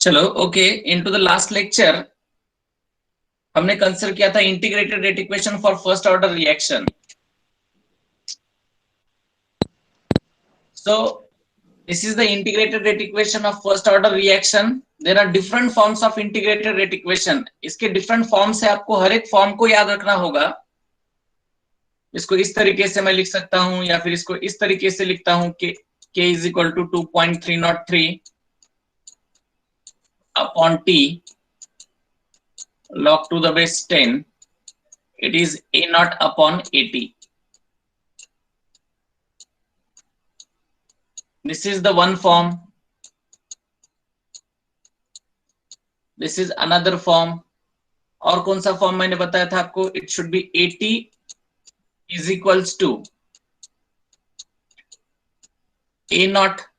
चलो okay, into the last lecture हमने consider किया था integrated rate equation for first order reaction. So this is the integrated rate equation of first order reaction. There are different forms of integrated rate equation. इसके different forms है, आपको हर एक form को याद रखना होगा. इसको इस तरीके से मैं लिख सकता हूं या फिर इसको इस तरीके से लिखता हूं कि k is equal to 2.303 upon t log to the base 10. It is a naught upon at. This is the one form. This is another form. और कौन सा फॉर्म मैंने बताया था आपको? It should B 80 is equals to a naught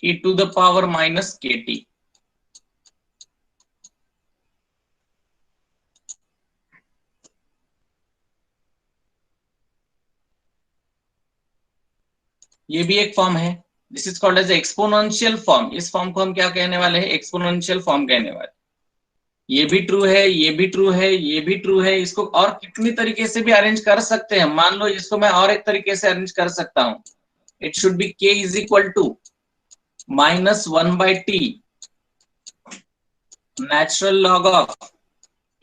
e to the power minus kt. ये भी एक फॉर्म है. This is called as exponential form. इस फॉर्म को हम क्या कहने वाले हैं? एक्सपोनेंशियल फॉर्म कहने वाले. ये भी ट्रू है, ये भी ट्रू है, ये भी ट्रू है. इसको और कितनी तरीके से भी अरेंज कर सकते हैं. मान लो इसको मैं और एक तरीके से अरेंज कर सकता हूं. It should be k is equal to -1/t natural log of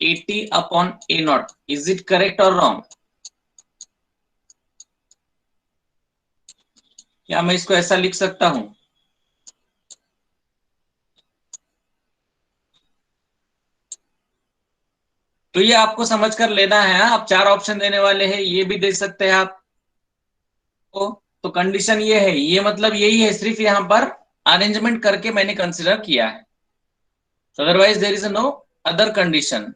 80 upon a naught. Is it correct or wrong? क्या मैं इसको ऐसा लिख सकता हूं? तो ये आपको समझ कर लेना है. आप चार ऑप्शन देने वाले हैं, ये भी दे सकते हैं आप. तो कंडीशन ये है, ये मतलब यही है, सिर्फ यहां पर अरेंजमेंट करके मैंने कंसिडर किया है. Otherwise there is no other condition.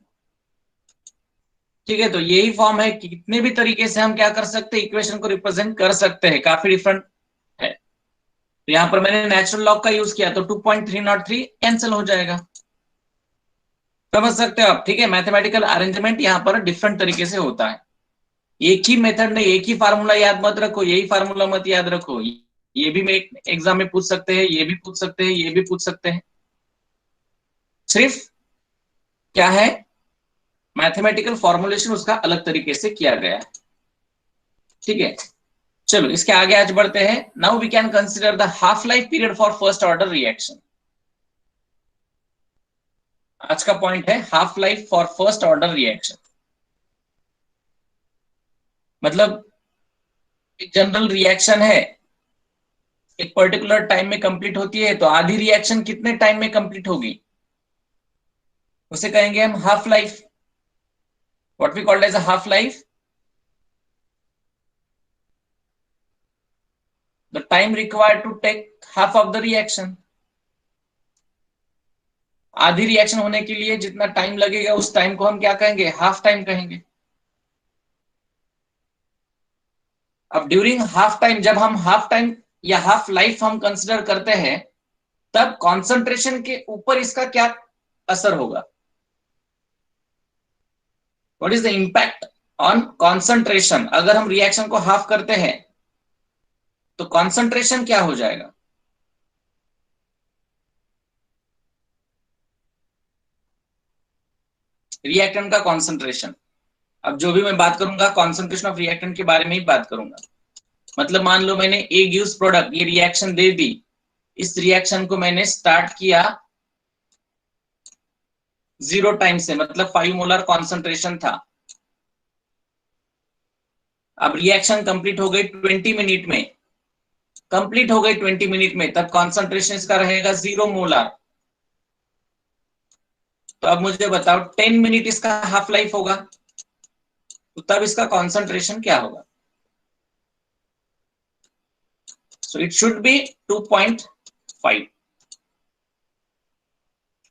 ठीक है, तो यही फॉर्म है कि कितने भी तरीके से हम क्या कर सकते हैं, इक्वेशन को रिप्रेजेंट कर सकते हैं. काफी डिफरेंट है. तो यहां पर मैंने नेचुरल लॉग का यूज किया तो 2.303 कैंसिल हो जाएगा. समझ सकते हो आप? ठीक है, मैथमेटिकल अरेंजमेंट यहां पर डिफरेंट तरीके से होता है. एक ही मेथड नहीं, एक ही फार्मूला याद मत रखो, यही फार्मूला मत याद रखो. ये भी मैं एग्जाम में पूछ सकते हैं, ये भी पूछ सकते हैं, ये भी पूछ सकते हैं. सिर्फ क्या है, मैथमेटिकल फॉर्मुलेशन उसका अलग तरीके से किया गया है. ठीक है, चलो इसके आगे आज बढ़ते हैं. Now we can consider the half life period for first order reaction. आज का पॉइंट है half life for first order reaction. मतलब एक जनरल रिएक्शन है, एक पर्टिकुलर टाइम में कंप्लीट होती है, तो आधी रिएक्शन कितने टाइम में कंप्लीट होगी उसे कहेंगे हम half life. What we called as a half life, the time required to take half of the reaction. आधी रिएक्शन होने के लिए जितना टाइम लगेगा उस टाइम को हम क्या कहेंगे? हाफ टाइम कहेंगे. अब ड्यूरिंग हाफ टाइम, जब हम हाफ टाइम या हाफ लाइफ हम कंसिडर करते हैं, तब कॉन्सेंट्रेशन के ऊपर इसका क्या असर होगा? What is the impact on concentration? अगर हम रिएक्शन को हाफ करते हैं तो कॉन्सेंट्रेशन क्या हो जाएगा? रिएक्टेंट का कॉन्सेंट्रेशन. अब जो भी मैं बात करूंगा कॉन्सेंट्रेशन ऑफ रिएक्टेंट के बारे में ही बात करूंगा. मतलब मान लो मैंने ए गिव्स प्रोडक्ट, ये रिएक्शन दे दी. इस रिएक्शन को मैंने स्टार्ट किया 0 टाइम से, मतलब 5 मोलर कॉन्सेंट्रेशन था. अब रिएक्शन कंप्लीट हो गई 20 मिनट में. कंप्लीट हो गई 20 मिनट में, तब कॉन्सेंट्रेशन इसका रहेगा 0 मोलर. तो अब मुझे बताओ 10 मिनट इसका हाफ लाइफ होगा, तो तब इसका कॉन्सेंट्रेशन क्या होगा? So it should B 2.5.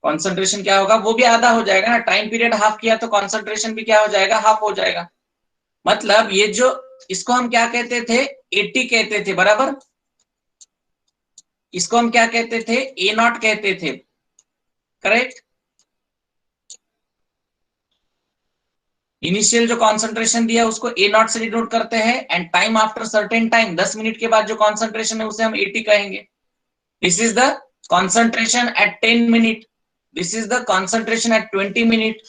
Concentration क्या होगा? वो भी आधा हो जाएगा ना. टाइम पीरियड हाफ किया तो कॉन्सेंट्रेशन भी क्या हो जाएगा? हाफ हो जाएगा. मतलब ये जो, इसको हम क्या कहते थे? 80 कहते थे, बराबर. इसको हम क्या कहते थे? ए नॉट कहते थे, करेक्ट. इनिशियल जो कॉन्सेंट्रेशन दिया उसको ए नॉट से डिनोट करते हैं, and time after certain time, 10 minute के बाद जो कॉन्सेंट्रेशन है उसे हम 80 कहेंगे. This is the concentration at 10 minute. This is the concentration at 20 minute.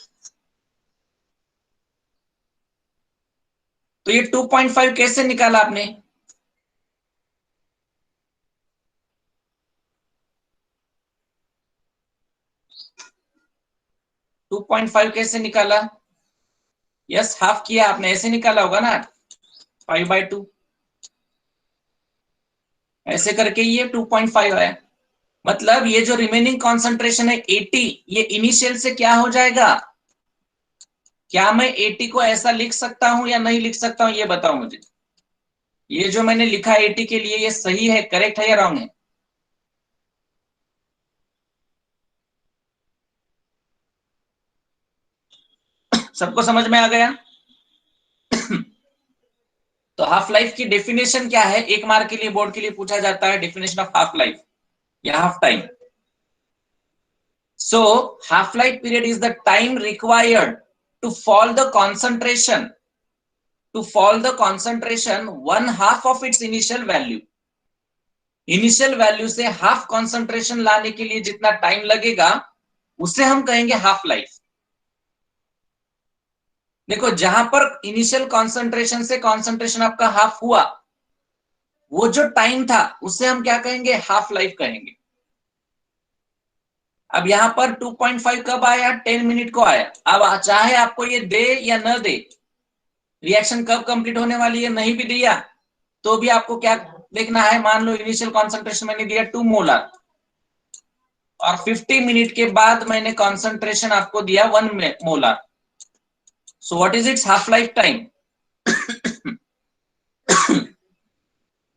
तो ये 2.5 कैसे निकाला आपने? टू पॉइंट फाइव कैसे निकाला? यस, हाफ किया आपने, ऐसे निकाला होगा ना, 5/2 ऐसे करके ये 2.5 आया। मतलब ये जो रिमेनिंग कॉन्सेंट्रेशन है 80, ये इनिशियल से क्या हो जाएगा? क्या मैं 80 को ऐसा लिख सकता हूं या नहीं लिख सकता हूं, ये बताओ मुझे। ये जो मैंने लिखा 80 के लिए, ये सही है, करेक्ट है या रॉन्ग है? सबको समझ में आ गया? तो हाफ लाइफ की डेफिनेशन क्या है? एक मार्क के लिए बोर्ड के लिए पूछा जाता है, डेफिनेशन ऑफ हाफ लाइफ या half time. So half life period is the time required to fall the concentration, one half of its initial value. Initial value से हाफ कॉन्सेंट्रेशन लाने के लिए जितना टाइम लगेगा उसे हम कहेंगे हाफ लाइफ। देखो, जहां पर इनिशियल कॉन्सेंट्रेशन से कॉन्सेंट्रेशन आपका हाफ हुआ, वो जो टाइम था उसे हम क्या कहेंगे? हाफ लाइफ कहेंगे। अब यहां पर 2.5 कब आया? 10 मिनट को आया। अब चाहे आपको ये दे या न दे, रिएक्शन कब कंप्लीट होने वाली है, नहीं भी दिया तो भी आपको क्या देखना है? मान लो इनिशियल कॉन्सेंट्रेशन मैंने दिया 2 मोलर, और 50 मिनट के बाद मैंने कॉन्सेंट्रेशन आपको दिया 1 molar. So what is its half life time?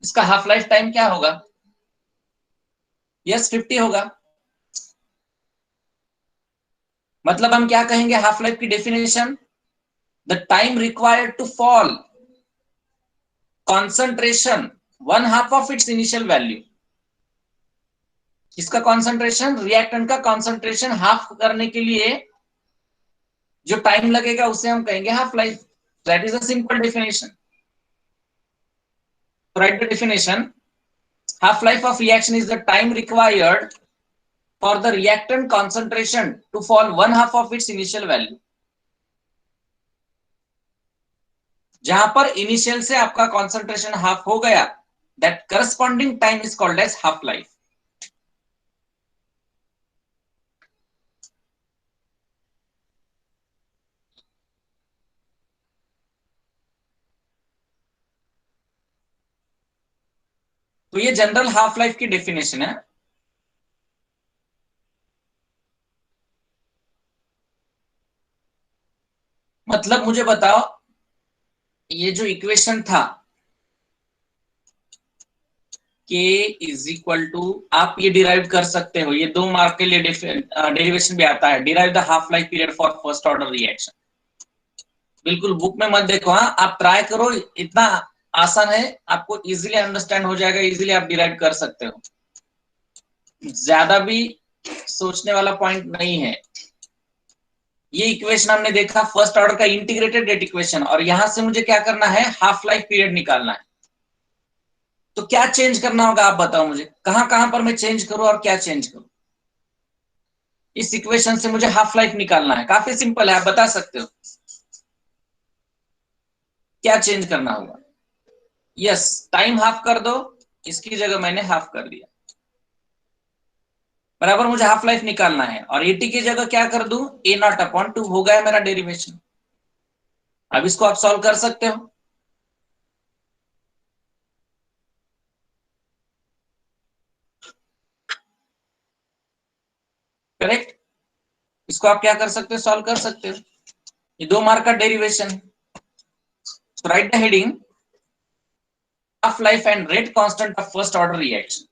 इसका हाफ लाइफ टाइम क्या होगा? यस, 50 होगा। मतलब हम क्या कहेंगे हाफ लाइफ की definition? The time required to fall concentration one half of its initial value. इसका कॉन्सेंट्रेशन, रिएक्टेंट का कॉन्सेंट्रेशन हाफ करने के लिए जो टाइम लगेगा उसे हम कहेंगे half life. That is a simple definition. Right the definition. Half life of reaction is the time required for the reactant concentration to fall one half of its initial value। जहां पर initial से आपका concentration half हो गया, that corresponding time is called as half life. तो ये general half life की definition है। मतलब मुझे बताओ, ये जो इक्वेशन था K इज इक्वल टू, आप ये डिराइव कर सकते हो, ये 2 मार्क के लिए डेरिवेशन भी आता है। Derive the half life period for first order reaction. बिल्कुल बुक में मत देखो, हाँ आप ट्राई करो, इतना आसान है, आपको इजीली अंडरस्टैंड हो जाएगा, इजीली आप डिराइव कर सकते हो। ज्यादा भी सोचने वाला पॉइंट नहीं है। ये इक्वेशन हमने देखा फर्स्ट ऑर्डर का इंटीग्रेटेड रेट इक्वेशन, और यहां से मुझे क्या करना है? हाफ लाइफ पीरियड निकालना है। तो क्या चेंज करना होगा आप बताओ मुझे, कहां कहां पर मैं चेंज करूं और क्या चेंज करूं? इस इक्वेशन से मुझे हाफ लाइफ निकालना है, काफी सिंपल है, आप बता सकते हो क्या चेंज करना होगा। यस, टाइम हाफ कर दो, इसकी जगह मैंने हाफ कर दिया, बराबर। मुझे हाफ लाइफ निकालना है, और 80 की जगह क्या कर दूं? A0/2 हो गया मेरा डेरिवेशन। अब इसको आप सॉल्व कर सकते हो। करेक्ट। इसको आप क्या कर सकते हो? सॉल्व कर सकते हो। ये 2 मार्क का derivation. So write the heading half life and rate constant of first order reaction।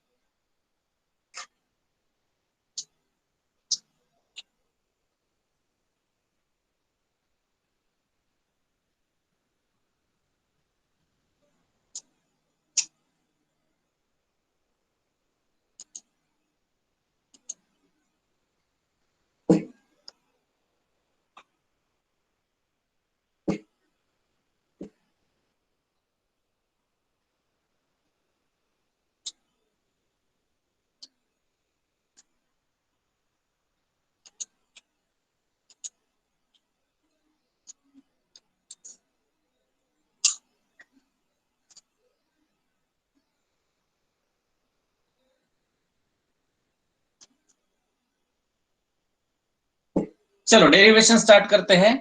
चलो डेरिवेशन स्टार्ट करते हैं।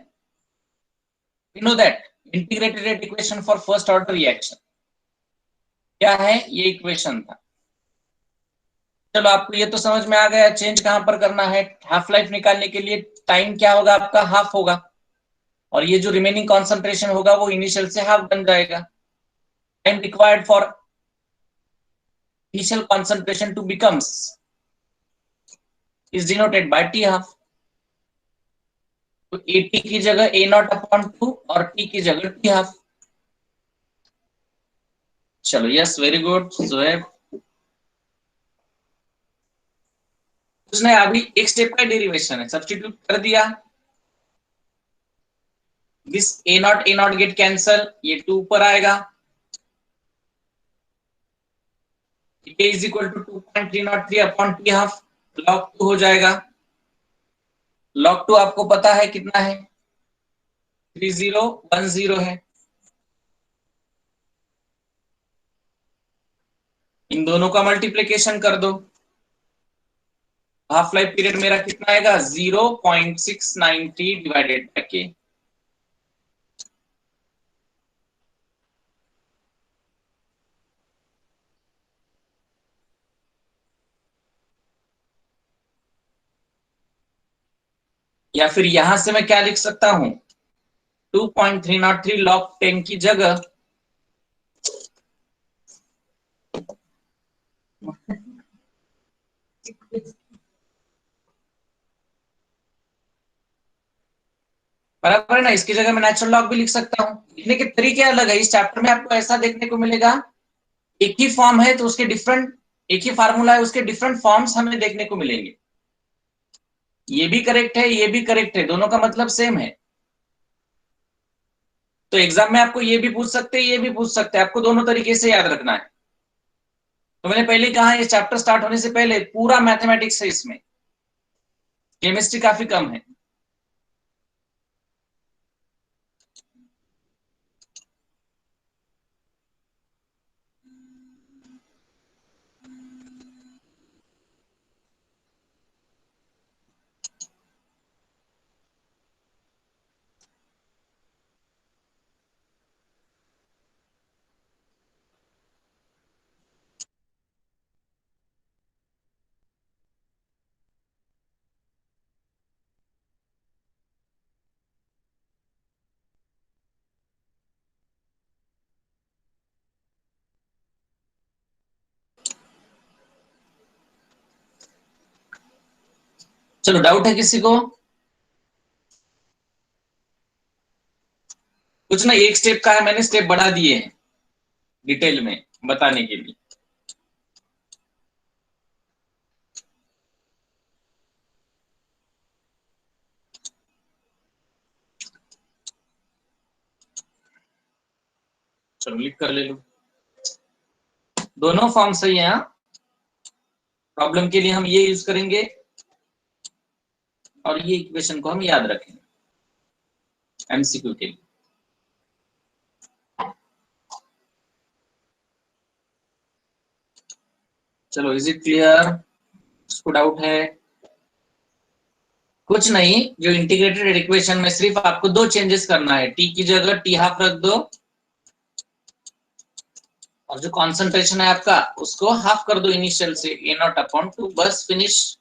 We know that integrated rate equation for first order reaction क्या है, ये इक्वेशन था। चलो आपको ये तो समझ में आ गया चेंज कहां पर करना है। हाफ लाइफ निकालने के लिए टाइम क्या होगा आपका, हाफ होगा, और ये जो रिमेनिंग कॉन्सेंट्रेशन होगा वो इनिशियल से हाफ बन जाएगा। Time required for initial concentration to becomes is denoted by T half. तो ए टी की जगह ए नॉट अपॉन 2 और टी की जगह टी हाफ। चलो यस, वेरी गुड जोएब। कुछ नहीं, अभी एक स्टेप का डेरिवेशन है, सब्स्टिट्यूट कर दिया। This A naught get cancel, ये 2 ऊपर आएगा। a is equal to 2.303 upon T half, log 2 हो जाएगा। लॉग 2 आपको पता है कितना है, 3010 है। इन दोनों का मल्टीप्लीकेशन कर दो, हाफ लाइफ पीरियड मेरा कितना आएगा, 0.693 डिवाइडेड बाय के। या फिर यहां से मैं क्या लिख सकता हूं, 2.303 लॉग 10 की जगह बराबर है ना, इसकी जगह मैं नेचुरल लॉग भी लिख सकता हूं। लिखने के तरीके अलग है, इस चैप्टर में आपको ऐसा देखने को मिलेगा, एक ही फॉर्म है तो उसके डिफरेंट, एक ही फार्मूला है उसके डिफरेंट फॉर्म्स हमें देखने को मिलेंगे। ये भी करेक्ट है, ये भी करेक्ट है, दोनों का मतलब सेम है। तो एग्जाम में आपको ये भी पूछ सकते हैं, ये भी पूछ सकते हैं, आपको दोनों तरीके से याद रखना है। तो मैंने पहले कहा ये चैप्टर स्टार्ट होने से पहले पूरा मैथमेटिक्स है, इसमें केमिस्ट्री काफी कम है। चलो डाउट है किसी को? कुछ ना, एक स्टेप का है, मैंने स्टेप बढ़ा दिए हैं डिटेल में बताने के लिए। चलो लिख कर ले लो, दोनों फॉर्म सही है। प्रॉब्लम के लिए हम ये यूज करेंगे और ये इक्वेशन को हम याद रखेंगे एमसीक्यू के लिए। चलो इज इट क्लियर? उसको डाउट है? कुछ नहीं, जो इंटीग्रेटेड इक्वेशन में सिर्फ आपको दो चेंजेस करना है, टी की जगह टी हाफ रख दो और जो कॉन्सेंट्रेशन है आपका उसको हाफ कर दो इनिशियल से, ए नॉट अपॉन 2, बस फिनिश।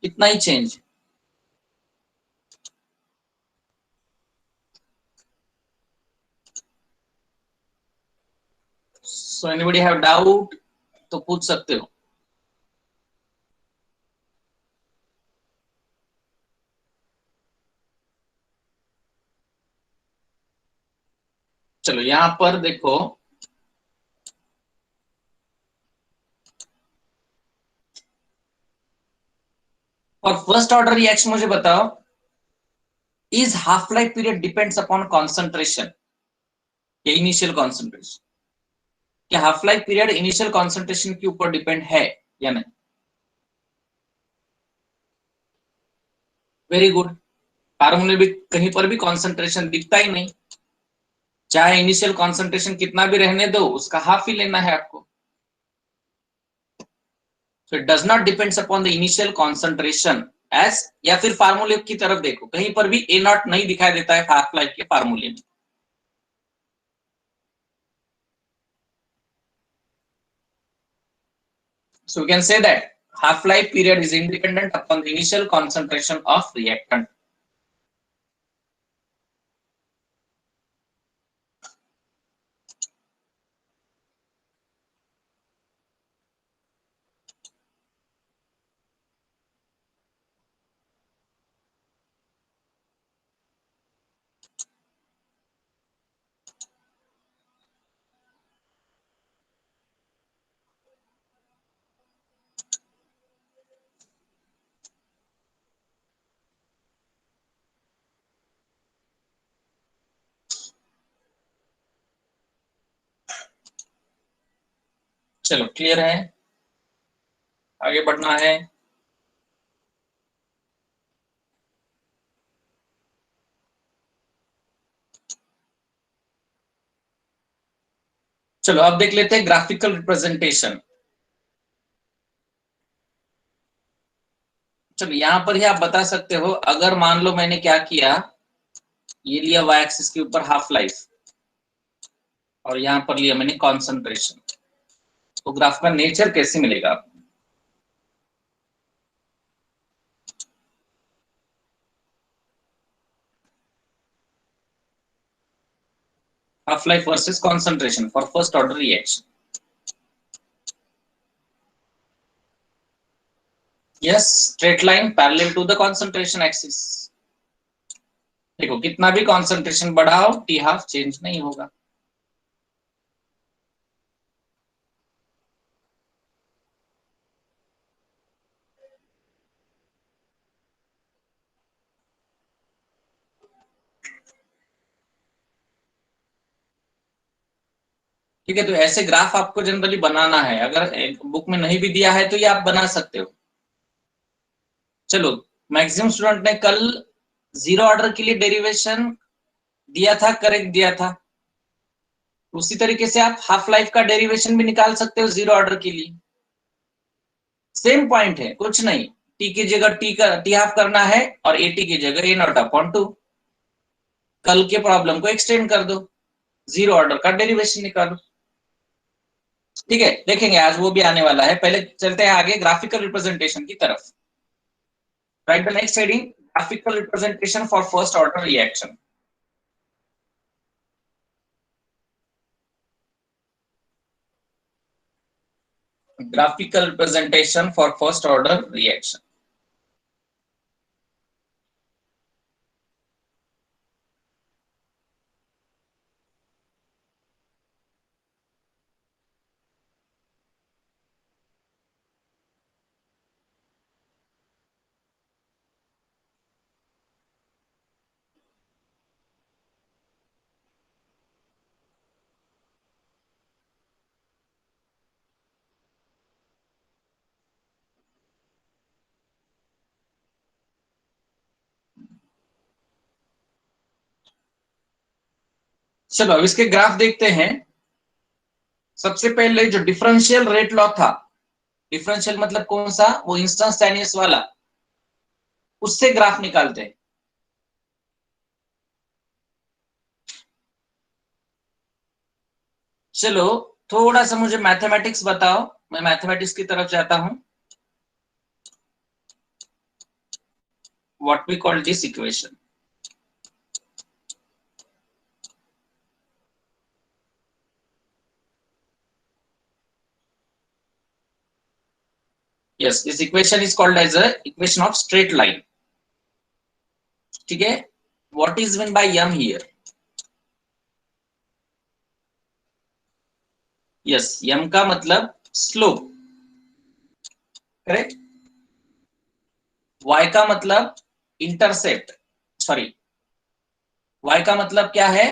इतना ही change. So anybody have doubt तो पूछ सकते हो। चलो यहां पर देखो, और फर्स्ट ऑर्डर रिएक्शन मुझे बताओ, is half life period depends upon concentration या इनिशियल कॉन्सेंट्रेशन? क्या half life period initial concentration के ऊपर डिपेंड है या नहीं? Very good. फार्मूले भी कहीं पर भी कॉन्सेंट्रेशन दिखता ही नहीं, चाहे इनिशियल कॉन्सेंट्रेशन कितना भी रहने दो उसका हाफ ही लेना है आपको। So it does not depends upon the initial concentration as, या फिर फार्मूले की तरफ देखो, कहीं पर भी ए नॉट नहीं दिखाई देता है हाफ लाइफ के फार्मूले में। So we can say that half-life period is independent upon the initial concentration of reactant. चलो क्लियर है, आगे बढ़ना है। चलो अब देख लेते हैं ग्राफिकल रिप्रेजेंटेशन। चलो यहां पर ही आप बता सकते हो, अगर मान लो मैंने क्या किया, ये लिया वाई एक्सिस के ऊपर हाफ लाइफ और यहां पर लिया मैंने कॉन्सेंट्रेशन, तो ग्राफ का नेचर कैसे मिलेगा? Half life versus concentration for first order reaction. Yes, straight line parallel to the concentration axis. देखो कितना भी कॉन्सेंट्रेशन बढ़ाओ टी हाफ चेंज नहीं होगा। ठीक है, तो ऐसे ग्राफ आपको जनरली बनाना है, अगर बुक में नहीं भी दिया है तो ये आप बना सकते हो। चलो, मैक्सिमम स्टूडेंट ने कल जीरो ऑर्डर के लिए डेरिवेशन दिया था, करेक्ट दिया था। उसी तरीके से आप हाफ लाइफ का डेरिवेशन भी निकाल सकते हो जीरो ऑर्डर के लिए। सेम पॉइंट है, कुछ नहीं, टी की जगह टी हाफ करना है और एटी की जगह ए नॉट अपॉन टू। कल के प्रॉब्लम को एक्सटेंड कर दो, जीरो ऑर्डर का डेरिवेशन निकालो। ठीक है, देखेंगे आज वो भी आने वाला है। पहले चलते हैं आगे ग्राफिकल रिप्रेजेंटेशन की तरफ। Right the next heading, graphical representation for first order reaction. Graphical representation for first order reaction. चलो अब इसके ग्राफ देखते हैं। सबसे पहले जो डिफरेंशियल रेट लॉ था, डिफरेंशियल मतलब कौन सा, वो इंस्टेंटेनियस वाला, उससे ग्राफ निकालते हैं। चलो थोड़ा सा मुझे मैथमेटिक्स बताओ, मैं मैथमेटिक्स की तरफ जाता हूं। What we call this equation, yes this equation is called as a equation of straight line. ठीक है, what is mean by M here? Yes, M का मतलब स्लोप, करेक्ट। y का मतलब इंटरसेप्ट, सॉरी, y का मतलब क्या है,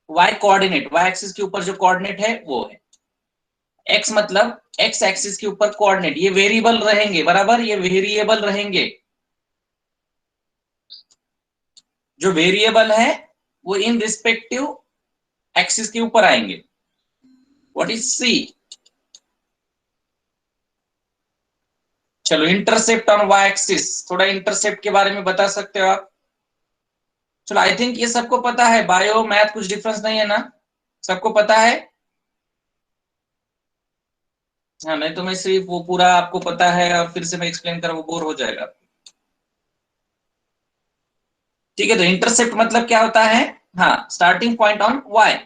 y कोऑर्डिनेट, y एक्सिस के ऊपर जो कोऑर्डिनेट है वो है। x मतलब x एक्सिस के ऊपर कोऑर्डिनेट, ये वेरिएबल रहेंगे, बराबर, ये वेरिएबल रहेंगे। जो वेरिएबल है वो इन रिस्पेक्टिव एक्सिस के ऊपर आएंगे। What is c? चलो इंटरसेप्ट ऑन वाई एक्सिस, थोड़ा इंटरसेप्ट के बारे में बता सकते हो आप? चलो आई थिंक ये सबको पता है, बायो मैथ कुछ डिफरेंस नहीं है ना, सबको पता है। हाँ, नहीं तो मैं सिर्फ वो पूरा आपको पता है और फिर से मैं एक्सप्लेन कर वो बोर हो जाएगा। ठीक है, तो इंटरसेप्ट मतलब क्या होता है? हाँ, स्टार्टिंग पॉइंट ऑन वाई।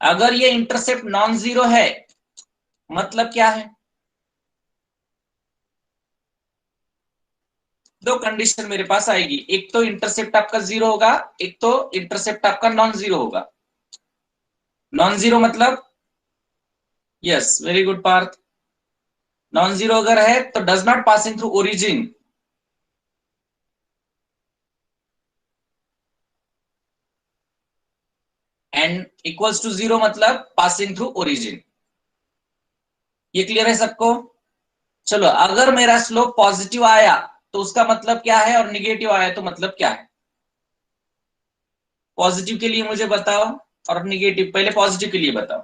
अगर ये इंटरसेप्ट नॉन जीरो है मतलब क्या है? दो कंडीशन मेरे पास आएगी, एक तो इंटरसेप्ट आपका जीरो होगा, एक तो इंटरसेप्ट आपका नॉन जीरो होगा। नॉन जीरो मतलब, yes very good Parth, non zero अगर है तो does not passing through origin, and equals to zero मतलब पासिंग थ्रू ओरिजिन। ये क्लियर है सबको? चलो, अगर मेरा स्लोप पॉजिटिव आया तो उसका मतलब क्या है, और निगेटिव आया तो मतलब क्या है? पॉजिटिव के लिए मुझे बताओ, और निगेटिव, पहले पॉजिटिव के लिए बताओ।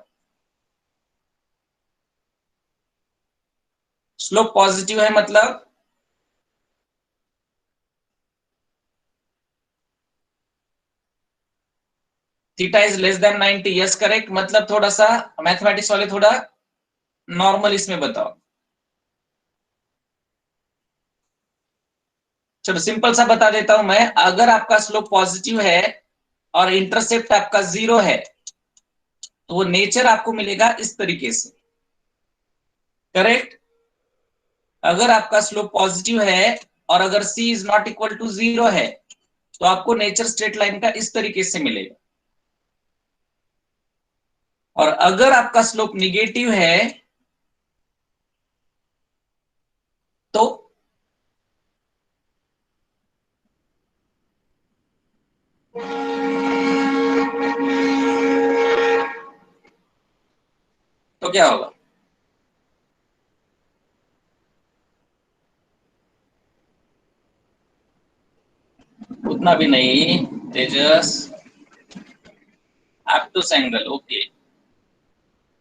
स्लोप पॉजिटिव है मतलब theta is less than 90, yes correct. मतलब थोड़ा सा मैथमेटिक्स वाले थोड़ा नॉर्मल इसमें बताओ। चलो सिंपल सा बता देता हूं मैं, अगर आपका स्लोप पॉजिटिव है और इंटरसेप्ट आपका जीरो है तो वो नेचर आपको मिलेगा इस तरीके से, करेक्ट। अगर आपका स्लोप पॉजिटिव है और अगर c is not equal to zero है तो आपको नेचर स्ट्रेट लाइन का इस तरीके से मिलेगा। और अगर आपका स्लोप निगेटिव है तो क्या होगा? उतना भी नहीं तेजस, अप टू एंगल, ओके,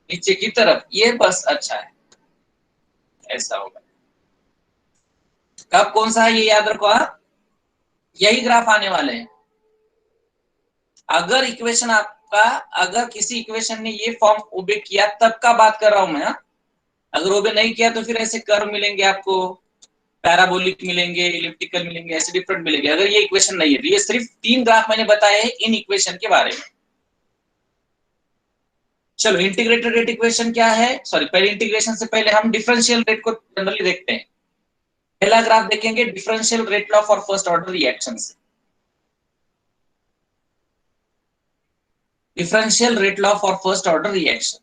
नीचे की तरफ ये बस, अच्छा है, ऐसा होगा। कब कौन सा है ये याद रखो, हाँ? यही ग्राफ आने वाले हैं। अगर इक्वेशन आपका, अगर किसी इक्वेशन ने ये फॉर्म ओबे किया तब का बात कर रहा हूं मैं, हाँ? अगर ओबे नहीं किया तो फिर ऐसे कर्व मिलेंगे आपको, पैराबोलिक मिलेंगे, इलिप्टिकल मिलेंगे, ऐसे डिफरेंट मिलेंगे। अगर ये इक्वेशन नहीं है तो ये सिर्फ तीन ग्राफ मैंने बताए हैं इन इक्वेशन के बारे में। चलो इंटीग्रेटेड रेट इक्वेशन क्या है, सॉरी पहले इंटीग्रेशन से पहले हम डिफरेंशियल रेट को जनरली देखते हैं। पहला ग्राफ देखेंगे differential rate law for first order reaction से। Differential rate law for first order reaction,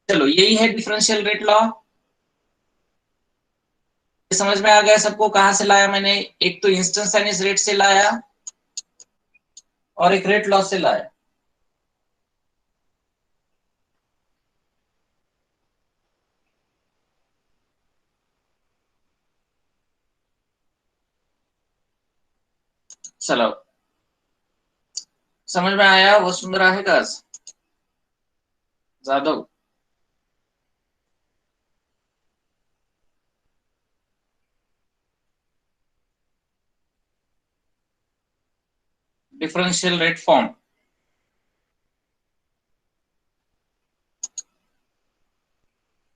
चलो यही है डिफरेंशियल रेट लॉ। समझ में आ गया सबको कहां से लाया मैंने? एक तो इंस्टेंटेनियस रेट से लाया और एक रेट लॉ से लाया। चलो समझ में आया वो सुंदरा है गाज जादव? Differential rate form,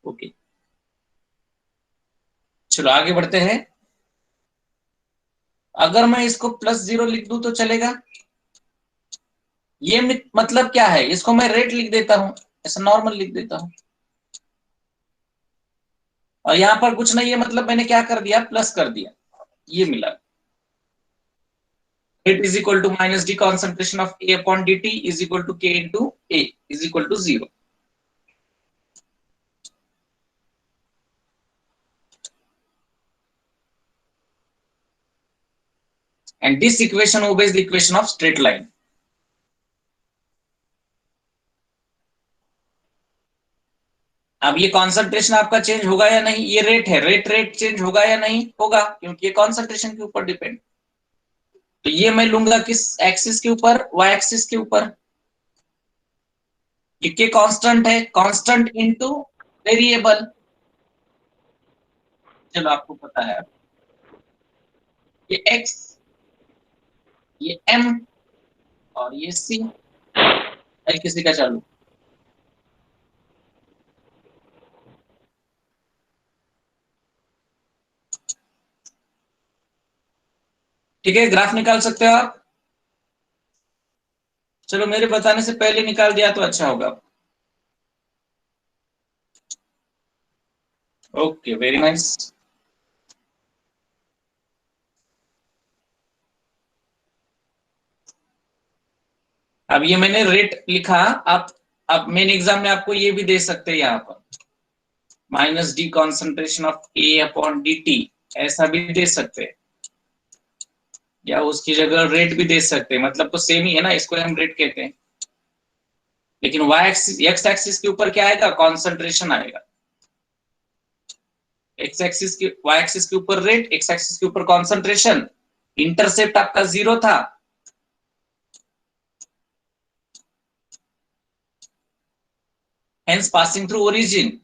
okay. चलो आगे बढ़ते हैं। अगर मैं इसको प्लस जीरो लिख दूं तो चलेगा? ये मतलब क्या है, इसको मैं रेट लिख देता हूं, ऐसा नॉर्मल लिख देता हूं, और यहां पर कुछ नहीं है मतलब मैंने क्या कर दिया, प्लस कर दिया, ये मिला। Rate is equal to minus D concentration of A upon d t is equal to k into A is equal to zero. And this equation obeys the equation of straight line। अब ये concentration आपका change होगा या नहीं, ये rate है, rate rate change होगा या नहीं होगा, क्योंकि ये कॉन्सेंट्रेशन के ऊपर डिपेंड। तो ये मैं लूंगा किस एक्सिस के ऊपर, वाई एक्सिस के ऊपर। ये के कांस्टेंट है, कांस्टेंट इनटू वेरिएबल। चलो आपको पता है, ये x, ये m और ये c। है किसी का चालू? ठीक है, ग्राफ निकाल सकते हो आप? चलो मेरे बताने से पहले निकाल दिया तो अच्छा होगा। Okay, very nice. अब ये मैंने रेट लिखा। आप अब मेन एग्जाम में आपको ये भी दे सकते हैं यहाँ पर, minus D concentration of A upon d T, ऐसा भी दे सकते हैं, या उसकी जगह रेट भी दे सकते हैं। मतलब तो सेम ही है ना, इसको हम रेट कहते हैं। लेकिन वाई एक्सिस, एक्स एक्सिस के ऊपर क्या आएगा? कॉन्सेंट्रेशन आएगा। एक्स एक्सिस के, वाई एक्सिस के ऊपर रेट, एक्स एक्सिस के ऊपर कॉन्सेंट्रेशन। इंटरसेप्ट आपका 0 था, हेंस पासिंग थ्रू ओरिजिन,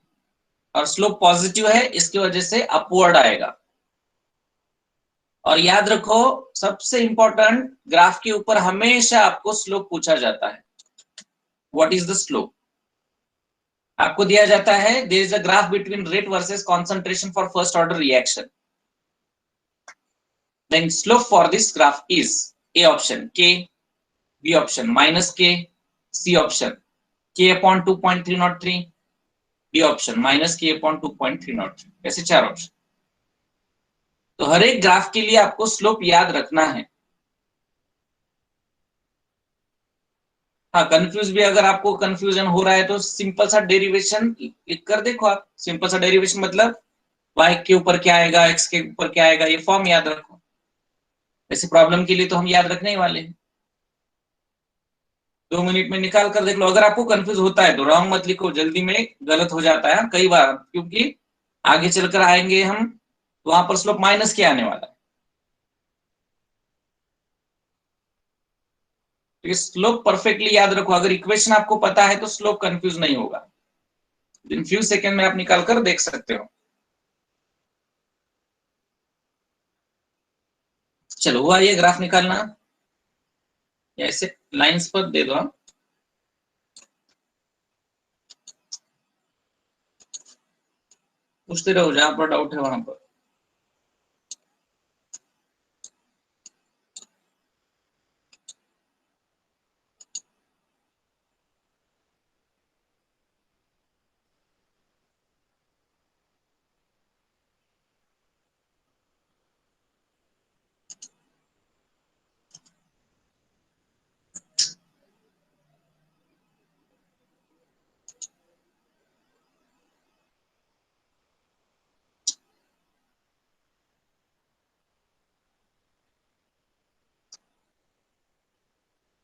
और स्लोप पॉजिटिव है, इसकी वजह से अपवर्ड आएगा। और याद रखो, सबसे इंपॉर्टेंट, ग्राफ के ऊपर हमेशा आपको स्लोप पूछा जाता है। What is the slope? आपको दिया जाता है there is a graph between rate versus concentration for first order reaction, then slope for this graph is A option k, B option minus k, C option k upon 2.303, D option minus k upon 2.303। ऐसे 4 option. तो हर एक graph के लिए आपको slope याद रखना है। हाँ, कंफ्यूज भी, अगर आपको कंफ्यूजन हो रहा है तो सिंपल सा डेरिवेशन लिख कर देखो आप। सिंपल सा डेरिवेशन मतलब y के ऊपर क्या आएगा, x के ऊपर क्या आएगा, ये फॉर्म याद रखो। ऐसे प्रॉब्लम के लिए तो हम याद रखने ही वाले हैं। 2 मिनट में निकाल कर देख लो। अगर आपको कंफ्यूज होता है तो रॉन्ग मत लिखो, जल्दी में गलत हो जाता है कई बार, क्योंकि आगे चलकर आएंगे हम, वहां पर स्लोप माइनस के आने वाला है। तो स्लोप परफेक्टली याद रखो। अगर इक्वेशन आपको पता है तो स्लोप कंफ्यूज नहीं होगा। इन फ्यू सेकेंड में आप निकाल कर देख सकते हो। चलो, हुआ ये ग्राफ निकालना, या ऐसे लाइंस पर दे दो। पूछते रहो जहां पर डाउट है वहां पर।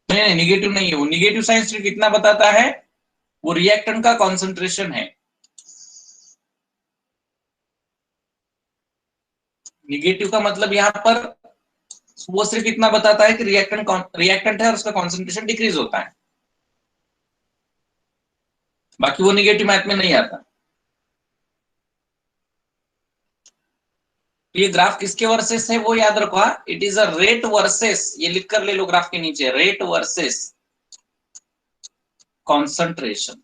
नहीं नहीं, निगेटिव नहीं है वो। निगेटिव साइन सिर्फ इतना बताता है, वो रिएक्टेंट का कॉन्सेंट्रेशन है। निगेटिव का मतलब यहाँ पर वो सिर्फ इतना बताता है कि रिएक्टेंट है और उसका कॉन्सेंट्रेशन डिक्रीज होता है। बाकी वो निगेटिव मैथ में नहीं आता। तो ये ग्राफ किसके वर्सेस है वो याद रखो। It is a rate versus, ये लिख कर ले लो ग्राफ के नीचे, रेट वर्सेस कॉन्सेंट्रेशन।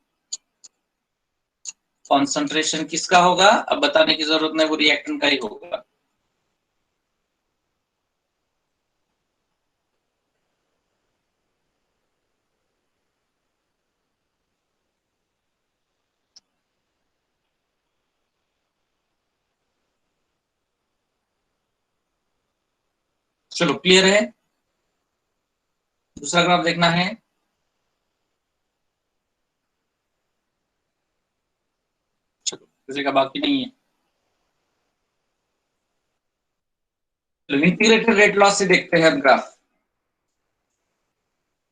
कॉन्सेंट्रेशन किसका होगा अब बताने की जरूरत नहीं, वो रिएक्टेंट का ही होगा। चलो, क्लियर है? दूसरा ग्राफ देखना है। चलो, किसी का बाकी नहीं है। तो इंटीग्रेटेड रेट लॉस से देखते हैं graph.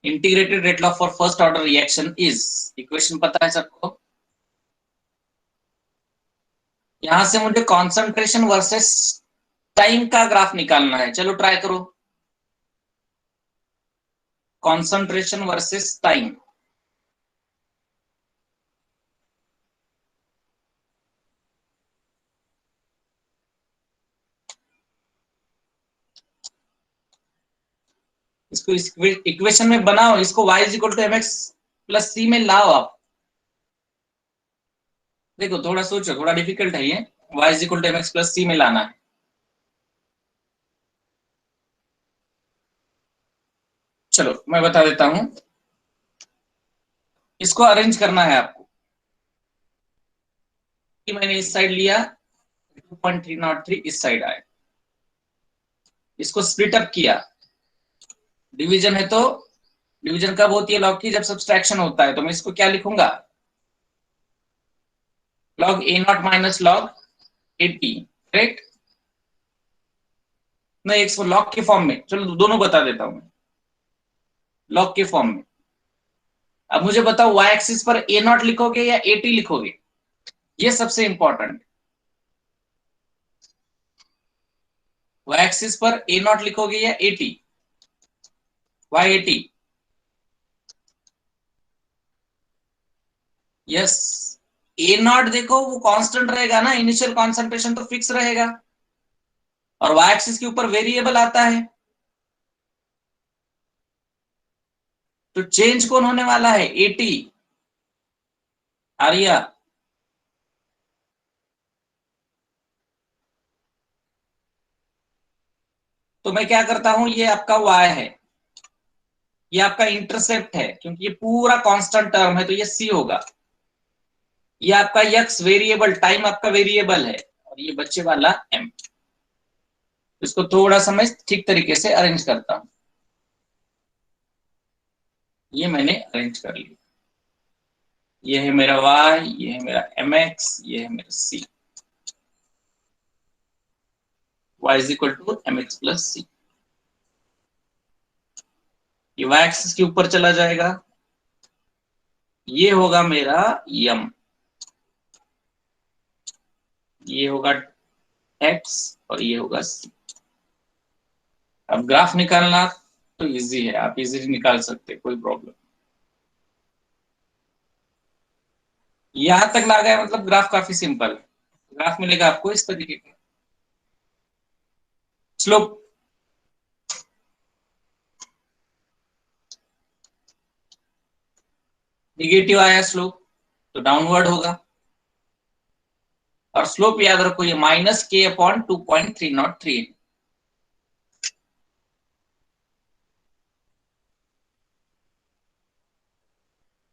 Integrated rate laws for first order reaction is, equation पता है सबको। यहां से मुझे कॉन्सेंट्रेशन वर्सेस टाइम का ग्राफ निकालना है। चलो ट्राई करो, कॉन्सेंट्रेशन वर्सेस टाइम। इसको इक्वेशन में बनाओ, इसको y is equal to m x plus c में लाओ आप। देखो थोड़ा सोचो, थोड़ा डिफिकल्ट है ये, y is equal to m x plus c में लाना है। चलो मैं बता देता हूं, इसको अरेंज करना है आपको। कि मैंने इस साइड लिया 2.303, इस साइड आए, इसको स्प्लिट अप किया। डिवीजन है तो डिवीजन कब होती है लॉग की? जब सब्सट्रैक्शन होता है। तो मैं इसको क्या लिखूंगा? Log A not minus log A T, right? नहीं, एक लॉग के फॉर्म में, चलो दोनों बता देता हूं मैं, लॉग के फॉर्म में। अब मुझे बताओ वाई एक्सिस पर ए नॉट लिखोगे या ए टी लिखोगे? ये सबसे इंपॉर्टेंट। वाई एक्सिस पर ए नॉट लिखोगे या A T? Why A T? Yes. A naught देखो वो कांस्टेंट रहेगा ना, इनिशियल कॉन्सेंट्रेशन तो फिक्स रहेगा, और वाई एक्सिस के ऊपर वेरिएबल आता है, तो चेंज कौन होने वाला है? A T. आर्या, तो मैं क्या करता हूं, ये आपका y है, ये आपका इंटरसेप्ट है, क्योंकि ये पूरा कांस्टेंट टर्म है तो ये c होगा। ये आपका x वेरिएबल, टाइम आपका वेरिएबल है, और ये बच्चे वाला m। इसको थोड़ा सा मैं ठीक तरीके से अरेंज करता हूं। ये मैंने अरेंज कर लिया। ये है मेरा y, ये है मेरा mx, ये है मेरा c। y is equal to mx plus c। ये y एक्सिस के ऊपर चला जाएगा, ये होगा मेरा m, ये होगा x, और ये होगा c। अब ग्राफ निकालना तो इजी है, आप इजीली निकाल सकते, कोई प्रॉब्लम। यहां तक ला गया मतलब ग्राफ काफी सिंपल है। ग्राफ मिलेगा आपको इस तरीके का। स्लोप, निगेटिव आया स्लोप तो डाउनवर्ड होगा, और स्लोप याद रखो ये माइनस के अपॉन 2.303।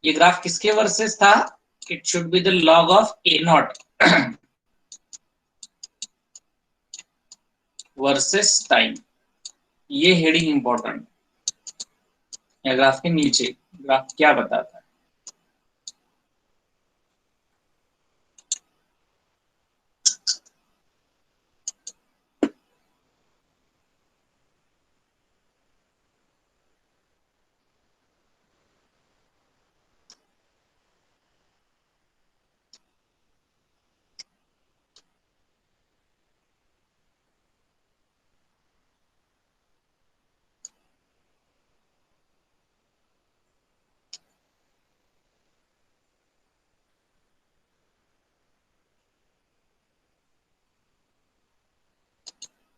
ये ग्राफ किसके वर्सेस था? It should be the log of A naught versus time. ये हेडिंग इंपॉर्टेंट। या ग्राफ के नीचे ग्राफ क्या बताता है?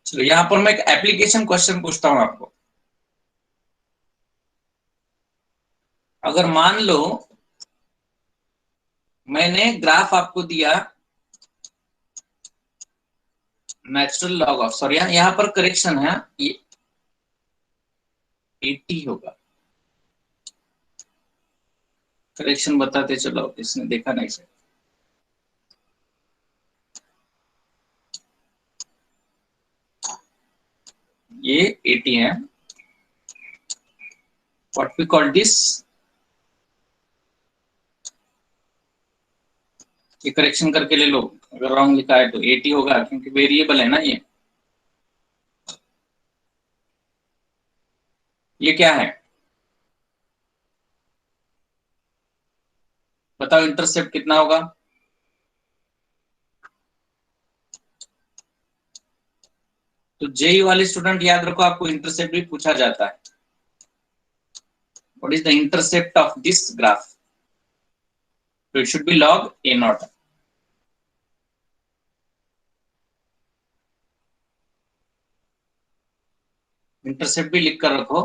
चलो यहां पर मैं एक एप्लीकेशन क्वेश्चन पूछता हूं आपको। अगर मान लो मैंने ग्राफ आपको दिया नेचुरल लॉग ऑफ, सॉरी यहाँ पर करेक्शन है, ये 80 होगा। करेक्शन बताते चलो, इसने देखा नहीं सर। ये 80 है, व्हाट वी कॉल दिस, ये करेक्शन करके ले लो। अगर रॉन्ग लिखा है तो 80 होगा, क्योंकि वेरिएबल है ना ये क्या है बताओ, इंटरसेप्ट कितना होगा? तो जेई वाले स्टूडेंट याद रखो, आपको इंटरसेप्ट भी पूछा जाता है। What is the intercept of this graph? तो it should be log A naught. Intercept भी लिख कर रखो,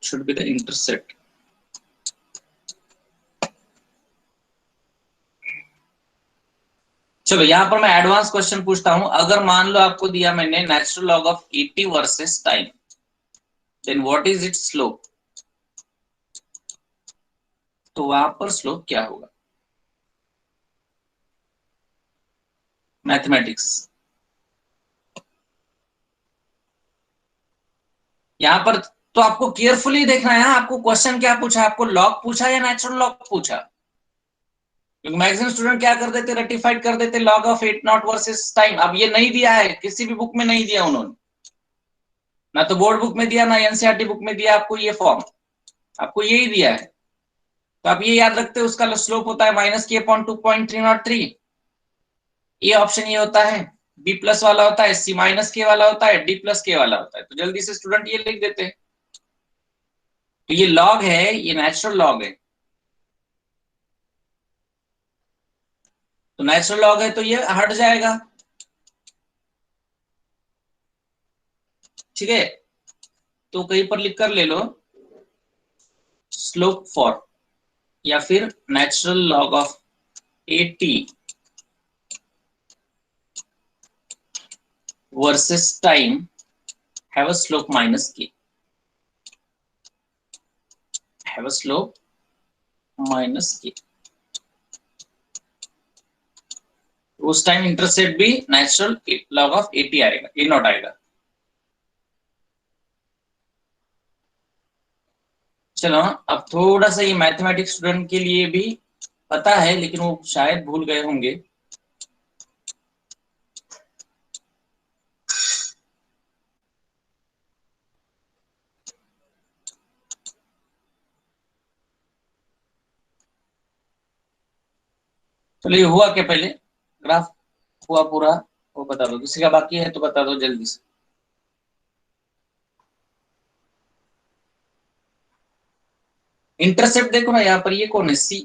should be the intercept. चलो यहां पर मैं एडवांस क्वेश्चन पूछता हूं, अगर मान लो आपको दिया मैंने natural log of 80 versus time, then what is its slope, तो वहां पर स्लोप क्या होगा? मैथमेटिक्स यहां पर तो आपको केयरफुली देखना है, आपको क्वेश्चन क्या पूछा, आपको लॉग पूछा या नेचुरल लॉग पूछा? क्योंकि मैक्सिमम स्टूडेंट क्या कर देते, रेटिफाइड कर देते log of 8 not versus time. अब ये नहीं दिया है, किसी भी बुक में नहीं दिया उन्होंने, ना तो बोर्ड बुक में दिया ना एनसीईआरटी बुक में दिया आपको ये फॉर्म, आपको यही दिया है। तो आप ये याद रखते हो उसका स्लोप होता है माइनस के अपॉन 2.303, ये ऑप्शन ये होता है। बी प्लस वाला होता है, सी माइनस के वाला होता है, डी प्लस के वाला होता है। तो जल्दी से स्टूडेंट ये लिख देते हैं। तो ये लॉग है, ये नेचुरल लॉग है, तो नेचुरल लॉग है तो ये हट जाएगा, ठीक है। तो कहीं पर लिख कर ले लो स्लोप फॉर, या फिर natural log of 80 versus time have a slope minus के, हैव अ स्लोप माइनस के। उस टाइम इंटरसेप्ट भी नेचुरल लॉग ऑफ 80 आएगा, ए नॉट आएगा। चलो अब थोड़ा सा ये मैथमेटिक्स स्टूडेंट के लिए भी पता है, लेकिन वो शायद भूल गए होंगे। चलो ये हुआ क्या पहले, ग्राफ हुआ पूरा, वो बता दो, किसी का बाकी है तो बता दो जल्दी से। इंटरसेप्ट देखो ना यहाँ पर, ये कौन है, सी,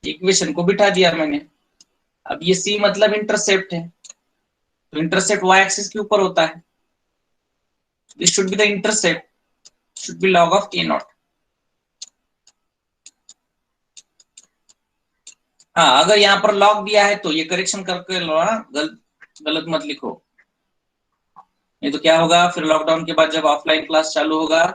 इक्वेशन को बिठा दिया मैंने। अब ये सी मतलब इंटरसेप्ट है, तो इंटरसेप्ट वाई एक्सिस के ऊपर होता है, this should be the intercept, should be log of A not. हाँ अगर यहाँ पर लॉग दिया है तो ये करेक्शन करके लो ना, गलत मत लिखो, नहीं तो क्या होगा फिर लॉकडाउन के बाद जब ऑफलाइन क्लास चालू होगा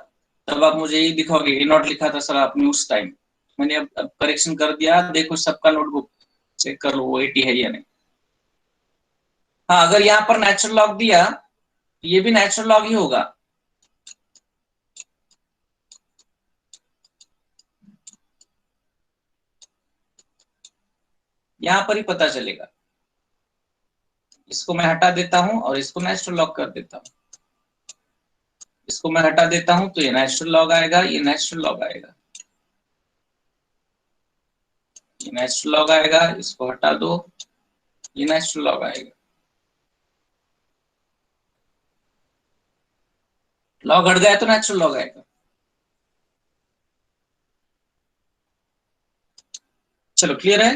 तब आप मुझे यही दिखाओगे ए नॉट लिखा था सर आपने उस टाइम। मैंने अब करेक्शन कर दिया, देखो सबका नोटबुक चेक कर लो वो 80 है या नहीं। हाँ अगर यहाँ पर नेचुरल लॉग दिया तो ये भी नेचुरल लॉग ही होगा, यहाँ पर ही पता चलेगा। इसको मैं हटा देता हूं और इसको नेचुरल लॉग कर देता हूं, इसको मैं हटा देता हूं तो ये नेचुरल लॉग आएगा, ये नेचुरल लॉग आएगा, ये नेचुरल लॉग आएगा, इसको हटा दो, ये नेचुरल लॉग आएगा। लॉग हट गया तो नेचुरल लॉग आएगा। चलो क्लियर है।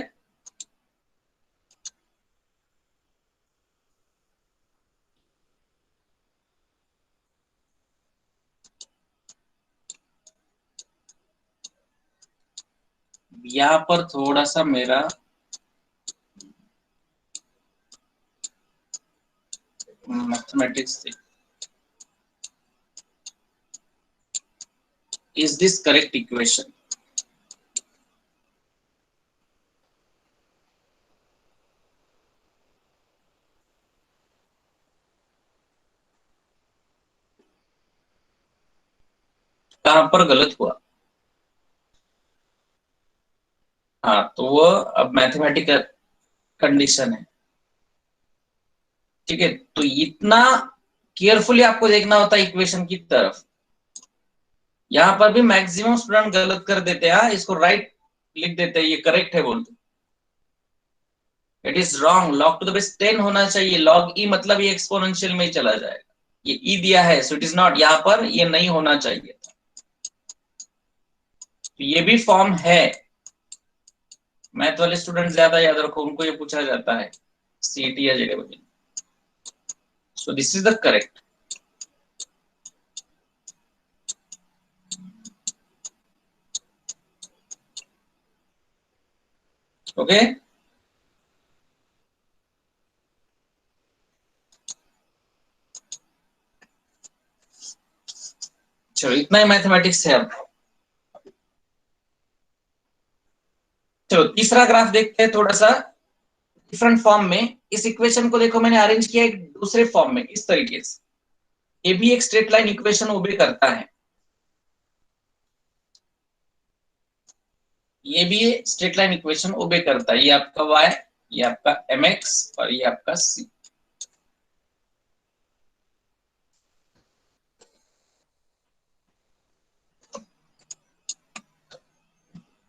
यहां पर थोड़ा सा मेरा mathematics, is this correct equation, कहां पर गलत हुआ? हाँ तो वो अब मैथमेटिकल कंडीशन है, ठीक है। तो इतना केयरफुली आपको देखना होता है इक्वेशन की तरफ। यहां पर भी मैक्सिमम स्टूडेंट गलत कर देते हैं, इसको राइट लिख देते हैं, ये करेक्ट है बोलते, it is wrong, log to the base 10 होना चाहिए, लॉग ई मतलब ये एक्सपोनेंशियल में ही चला जाएगा, ये ई दिया है सो इट इज नॉट, यहाँ पर ये नहीं होना चाहिए था। तो ये भी फॉर्म है, मैथ वाले स्टूडेंट ज्यादा याद रखो, उनको ये पूछा जाता है सीईटी या जेडबल, so this is the correct. Okay, चलो इतना ही मैथमेटिक्स है। अब चलो तीसरा ग्राफ देखते हैं, थोड़ा सा डिफरेंट फॉर्म में। इस इक्वेशन को देखो, मैंने अरेंज किया एक दूसरे फॉर्म में इस तरीके से। ये भी एक स्ट्रेट लाइन इक्वेशन ओबे करता है, ये भी स्ट्रेट लाइन इक्वेशन ओबे करता है। ये आपका y, ये आपका mx और ये आपका c।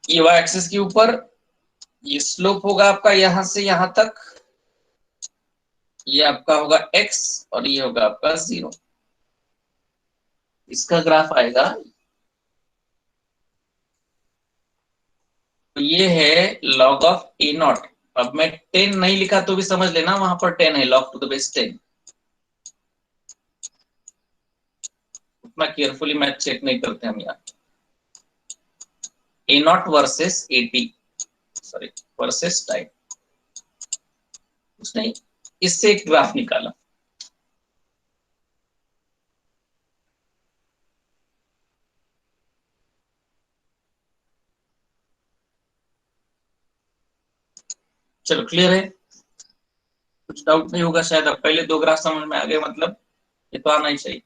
ये y एक्सिस के ऊपर ये स्लोप होगा आपका यहां से यहां तक, ये आपका होगा x और ये होगा आपका 0। इसका ग्राफ आएगा, तो ये है log ऑफ ए नॉट। अब मैं 10 नहीं लिखा तो भी समझ लेना, वहां पर 10 है, log टू द बेस 10। उतना केयरफुली मैथ चेक नहीं करते हम यहाँ। A naught versus A t, sorry versus time, उसने इससे एक ग्राफ निकाला। चलो क्लियर है, कुछ डाउट नहीं होगा शायद। अब पहले दो ग्राफ समझ में आ गए, मतलब ये तो आना ही चाहिए।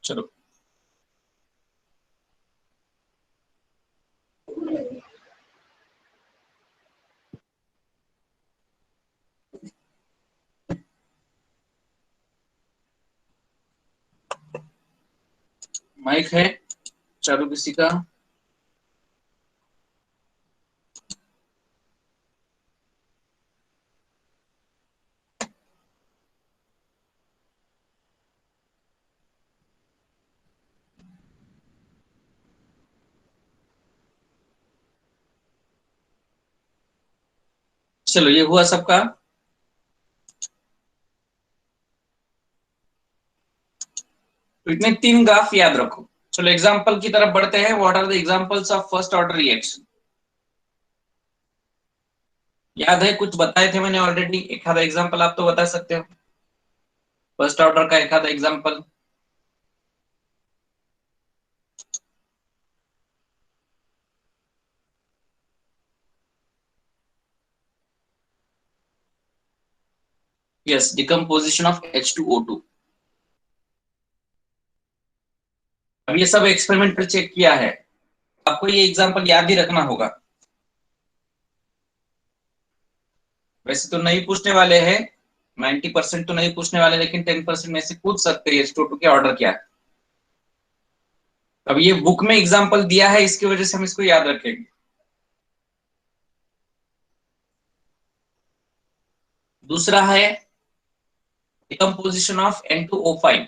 चलो माइक है चालू किसी का? चलो ये हुआ सबका। तो इतने तीन ग्राफ याद रखो। चलो एग्जांपल की तरफ बढ़ते हैं। What are the examples of first order reaction? याद है कुछ बताए थे मैंने ऑलरेडी, एक आधा एग्जांपल आप तो बता सकते हो फर्स्ट ऑर्डर का, एक आधा example. Yes, decomposition of H2O2। अब ये सब एक्सपेरिमेंट पर चेक किया है, आपको ये एग्जांपल याद ही रखना होगा। वैसे तो नहीं पूछने वाले हैं, 90% तो नहीं पूछने वाले, लेकिन 10% में से पूछ सकते हैं H2O2 के ऑर्डर क्या है। अब ये बुक में एग्जांपल दिया है, इसकी वजह से हम इसको याद रखेंगे। दूसरा है डिकम्पोजिशन ऑफ N2O5।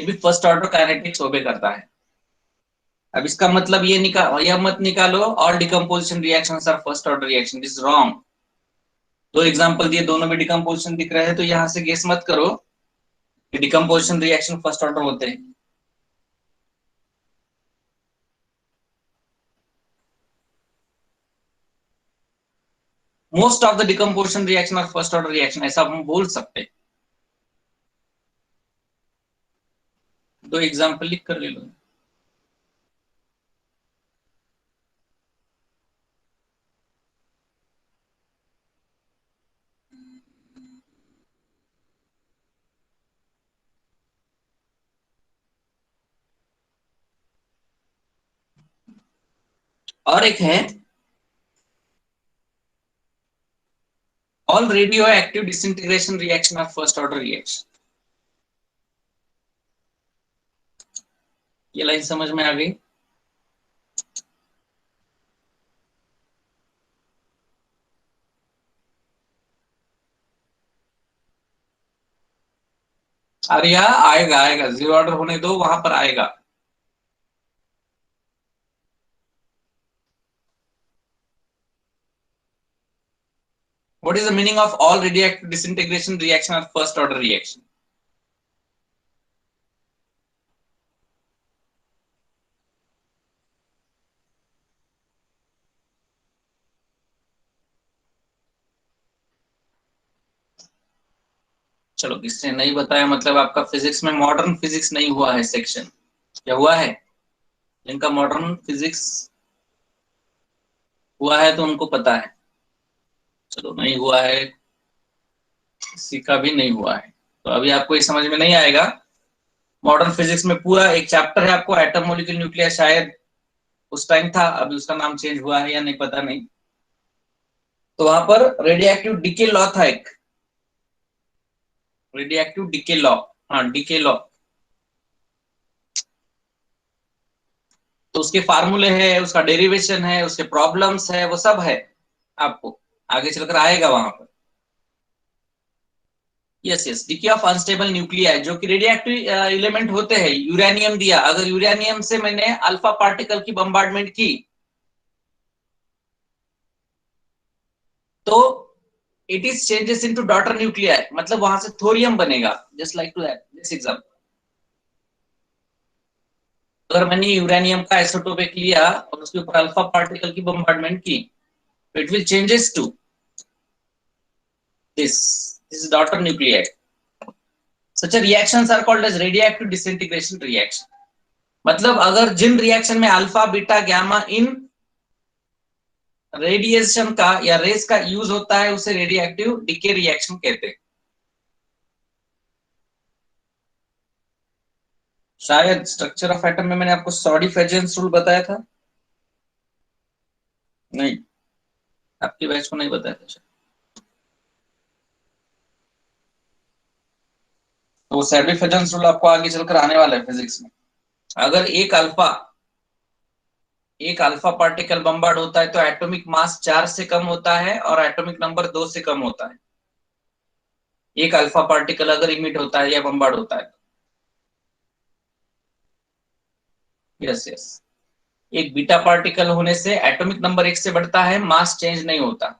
ये भी फर्स्ट ऑर्डर काइनेटिक्स ओबे करता है। अब इसका मतलब ये निकाल, यह मत निकालो all decomposition reactions are first order reaction, this wrong. दो एग्जांपल दिए, दोनों में डिकम्पोजिशन दिख रहे हैं, तो यहां से गेस मत करो कि डिकम्पोजिशन रिएक्शन फर्स्ट ऑर्डर होते हैं। Most of the decomposition reaction are first order reaction, ऐसा हम बोल सकते हैं। दो एग्जांपल लिख कर ले लो। और एक है all radioactive disintegration reaction are first order reaction. ये लाइन समझ में आ गई? अरे यहाँ आएगा आएगा, जीरो ऑर्डर होने दो, वहां पर आएगा। What is the meaning of all radioactive disintegration reaction are first order reaction? चलो, किसने नहीं बताया, मतलब आपका फिजिक्स में मॉडर्न फिजिक्स नहीं हुआ है सेक्शन, क्या हुआ है? जिनका मॉडर्न फिजिक्स हुआ है तो उनको पता है। चलो, नहीं हुआ है, किसी का भी नहीं हुआ है, तो अभी आपको ये समझ में नहीं आएगा। मॉडर्न फिजिक्स में पूरा एक चैप्टर है आपको, एटम मॉलिक्यूल न्यूक्लियर, शायद उस टाइम था, अभी उसका नाम चेंज हुआ है या नहीं पता नहीं। तो वहां पर रेडियोएक्टिव डीके लॉ था एक, रेडियोएक्टिव डीके लॉ, हाँ डीके लॉ। तो उसके फार्मूले है, उसका डेरिवेशन है, उसके प्रॉब्लम्स है, वो सब है आपको आगे चलकर आएगा वहां पर। Yes yes, DK of unstable nuclei, जो कि रेडियोएक्टिव एलिमेंट होते हैं। यूरेनियम दिया, अगर यूरेनियम से मैंने अल्फा पार्टिकल की बम्बार्डमेंट की, तो it is changes into daughter nuclei, मतलब वहां से थोरियम बनेगा, just like to that this example. अगर मैंने यूरेनियम का आइसोटोपिक लिया और उसके ऊपर अल्फा पार्टिकल की बम्बार्डमेंट की, तो it will changes to this daughter nuclei. Such a reactions are called as radioactive disintegration reaction। मतलब अगर जिन रिएक्शन में अल्फा बीटा गामा इन रेडिएशन का या रेस का यूज होता है, उसे रेडियोएक्टिव डिके रिएक्शन कहते हैं। शायद स्ट्रक्चर ऑफ एटम में मैंने आपको सॉडी फेजेंस रूल बताया था, नहीं, आपकी बैच को नहीं बताया था शायद। तो वो सैडी फेजेंस रूल आपको आगे चलकर आने वाला है फिजिक्स में। अगर एक अल्फा पार्टिकल बम्बार्ड होता है तो एटॉमिक मास 4 से कम होता है और एटॉमिक नंबर 2 से कम होता है। एक अल्फा पार्टिकल अगर इमिट होता है या बम्बार्ड होता है। यस यस, एक बीटा पार्टिकल होने से एटॉमिक नंबर 1 से बढ़ता है, मास चेंज नहीं होता।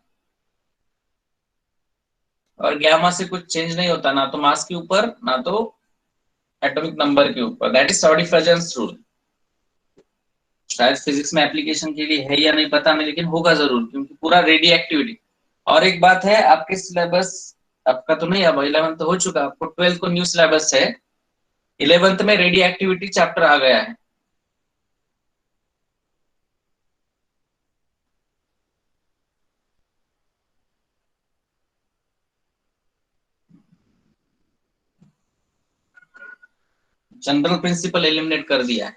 और गामा से कुछ चेंज नहीं होता, ना तो मास के ऊपर ना तो एटॉमिक नंबर के ऊपर। दैट इज सॉडिफरेंस रूल। शायद फिजिक्स में एप्लीकेशन के लिए है या नहीं पता नहीं, लेकिन होगा जरूर, क्योंकि पूरा रेडियो एक्टिविटी। और एक बात है, आपके सिलेबस, आपका तो नहीं, अब 11th हो चुका, आपको 12th को न्यू सिलेबस है। 11th में रेडियो एक्टिविटी चैप्टर आ गया है। जनरल प्रिंसिपल एलिमिनेट कर दिया है,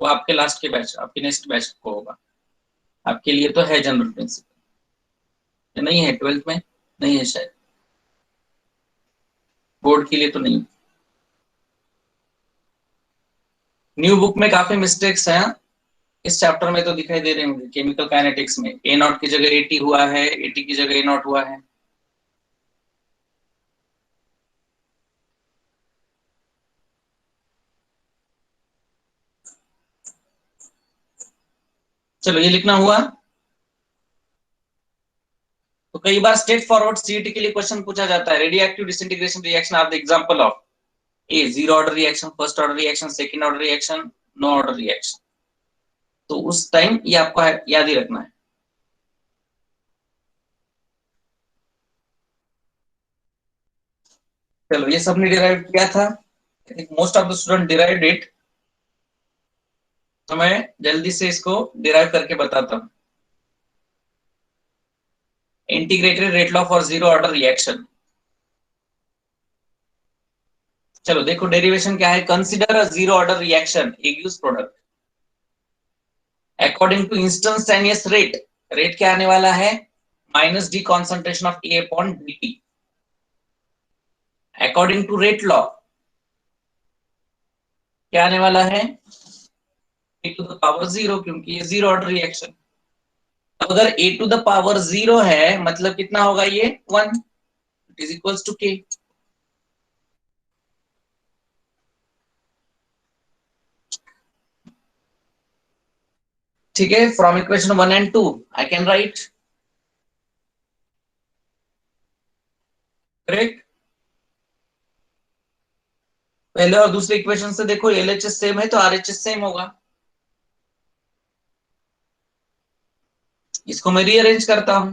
वो आपके लास्ट के बैच, आपके नेक्स्ट बैच को होगा। आपके लिए तो है जनरल प्रिंसिपल, नहीं है 12th में, नहीं है शायद, बोर्ड के लिए तो नहीं। न्यू बुक में काफी मिस्टेक्स हैं, इस चैप्टर में तो दिखाई दे रहे होंगे। केमिकल काइनेटिक्स में ए नॉट की जगह एटी हुआ है, एटी की जगह ए नॉट हुआ है। चलो, ये लिखना हुआ। तो कई बार स्ट्रेट फॉरवर्ड सीईटी के लिए क्वेश्चन पूछा जाता है, radioactive disintegration reaction are the example of a zero order reaction, first order reaction, second order reaction, no order reaction. तो उस टाइम ये आपको याद ही रखना है। चलो, ये सबने डिराइव किया था, most of the student derived it. तो मैं जल्दी से इसको डिराइव करके बताता हूँ। Integrated rate law for zero order reaction. चलो देखो, डेरिवेशन क्या है। Consider a zero order reaction, एक्यूज product, according to instantaneous rate. Rate क्या आने वाला है? Minus D concentration of A upon dt। According to rate law क्या आने वाला है? A to the power zero, क्योंकि ये जीरो ऑर्डर रिएक्शन। अगर ए टू द पावर जीरो है, मतलब कितना होगा ये? 1, इट इज इक्वल्स टू के। ठीक है, from equation 1 and 2 I can write, correct. पहले और दूसरे इक्वेशन से देखो एलएचएस सेम है तो आरएचएस सेम होगा। इसको मैं रीअरेंज करता हूं,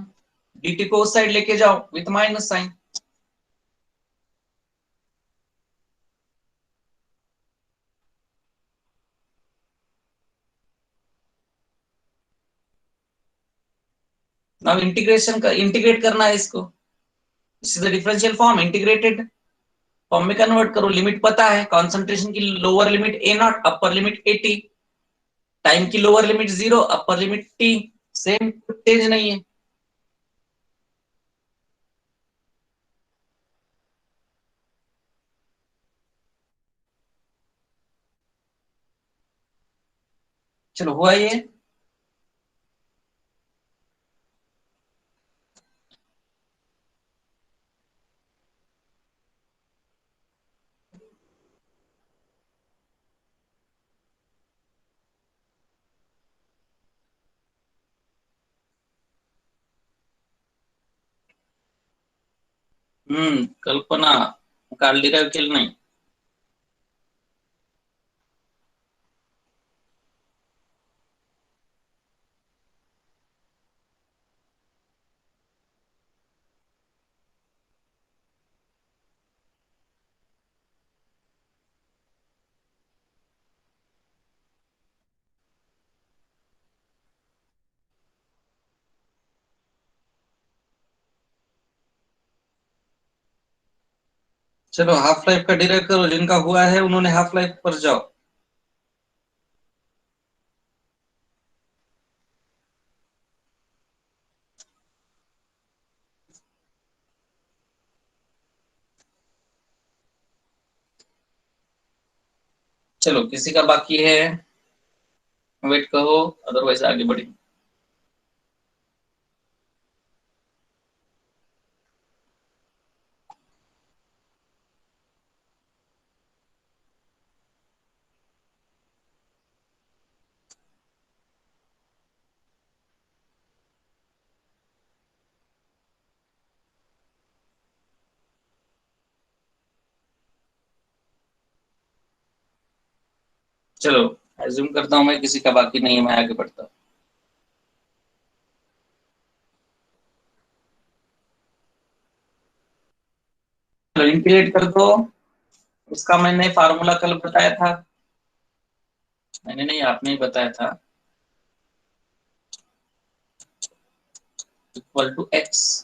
dt को उस साइड लेके जाओ with minus sign. Now integration का इंटीग्रेट करना है इसको, this is the differential form, integrated form में कन्वर्ट करो। लिमिट पता है, कॉन्सेंट्रेशन की lower limit A naught, upper limit A t, time की lower limit 0, upper limit t, same, कुछ चेंज नहीं है। चलो हुआ ये। कल्पना काल डिराइव केलं नाही। चलो हाफ लाइफ का डिराइव करो, जिनका हुआ है उन्होंने हाफ लाइफ पर जाओ। चलो किसी का बाकी है, वेट करो, अदरवाइज आगे बढ़ी। चलो एज्यूम करता हूं मैं किसी का बाकी नहीं है, मैं आगे बढ़ता हूं। चलो इंटीग्रेट कर दो, उसका मैंने फार्मूला कल बताया था, मैंने नहीं आपने ही बताया था, इक्वल टू एक्स।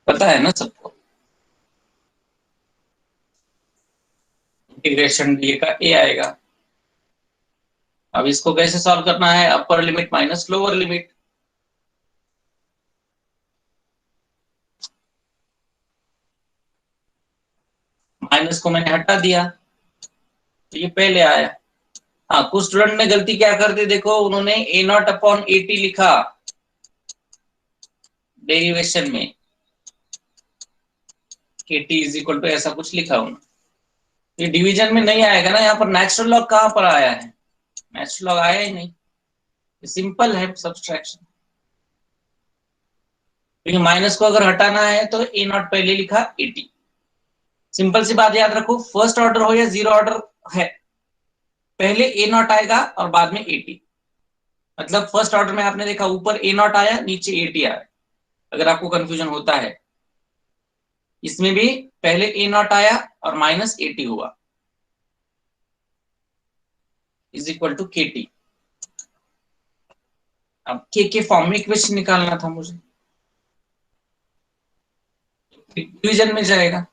पता है ना सबको, इंटीग्रेशन डी का ए आएगा। अब इसको कैसे सॉल्व करना है, upper limit minus lower limit. Minus को मैंने हटा दिया तो ये पहले आया। हाँ, कुछ स्टूडेंट ने गलती क्या कर दी, देखो उन्होंने ए नॉट अपॉन ए टी लिखा डेरिवेशन में, के टी इज इक्वल टू ऐसा कुछ लिखा उन्होंने। ये डिवीजन में नहीं आएगा ना, यहाँ पर नेचुरल लॉग कहाँ पर आया है, नेचुरल लॉग आया ही नहीं, सिंपल है सब्सट्रैक्शन। क्योंकि माइनस को अगर हटाना है तो ए नॉट पहले लिखा ए टी। सिंपल सी बात याद रखो, फर्स्ट ऑर्डर हो या जीरो ऑर्डर है, पहले ए नॉट आएगा और बाद में ए टी। मतलब फर्स्ट ऑर्डर में आपने देखा ऊपर ए नॉट आया नीचे ए टी आया, अगर आपको कंफ्यूजन होता है। इसमें भी पहले ए नॉट आया और माइनस ए टी हुआ, इज इक्वल टू के टी। अब के फॉर्म में इक्वेशन निकालना था मुझे, डिवीजन में जाएगा।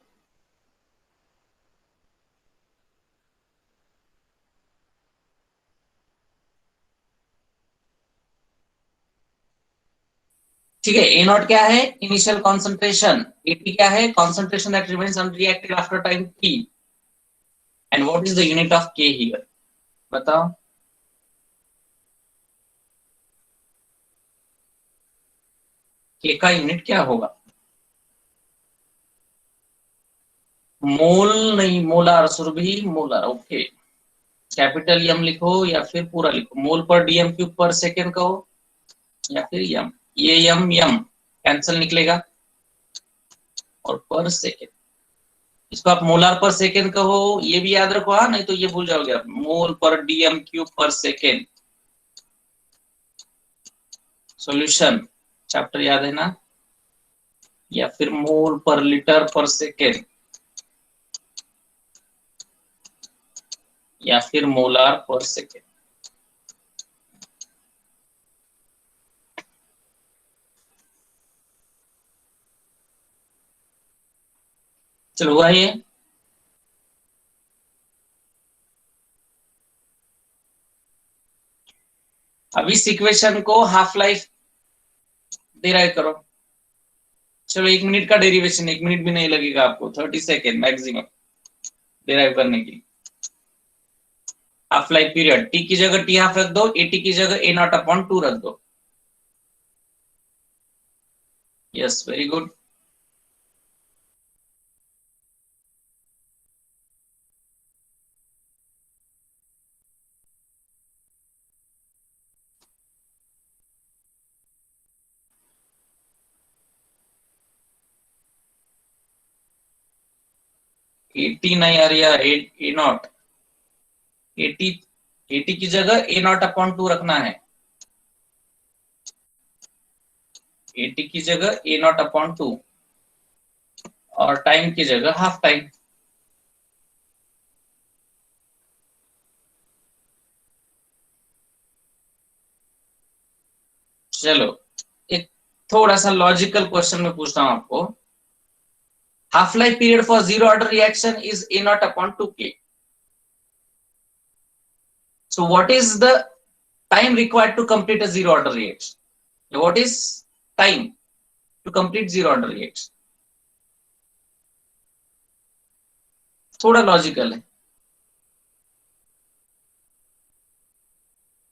ठीक है, ए नॉट क्या है, इनिशियल कॉन्सेंट्रेशन, ए टी क्या है, concentration that remains unreacted after time T. And what is the unit of K here, बताओ। के का यूनिट क्या होगा? मोल नहीं, molar, Surabhi molar, okay. Capital M लिखो या फिर पूरा लिखो, मोल पर डीएम क्यूब पर सेकेंड कहो या फिर एम, ये एम एम कैंसल निकलेगा और पर सेकेंड, इसको आप मोलार पर सेकेंड कहो, ये भी याद रखो, हाँ, नहीं तो ये भूल जाओगे आप, मोल पर डीएम क्यूब पर सेकेंड। सॉल्यूशन चैप्टर याद है ना, या फिर मोल पर लीटर पर सेकेंड या फिर मोलार पर सेकेंड। चलो हुआ ये। अब इस इक्वेशन को हाफ लाइफ डिराइव करो। चलो 1 मिनट का डेरिवेशन, 1 मिनट भी नहीं लगेगा आपको, 30 सेकेंड मैक्सिमम डिराइव करने की। हाफ लाइफ पीरियड, टी की जगह टी हाफ रख दो, एटी की जगह ए नॉट अपॉन 2 रख दो। Yes, very good. एटी नहीं आ रही है, ए नॉट, एटी, एटी की जगह ए नॉट अपॉन 2 रखना है, एटी की जगह ए नॉट अपॉन 2 और टाइम की जगह हाफ टाइम। चलो एक थोड़ा सा लॉजिकल क्वेश्चन में पूछता हूं आपको। Half life period for zero order reaction is a naught upon 2k, so what is the time required to complete a zero order reaction? What is time to complete zero order reaction? थोड़ा logical है।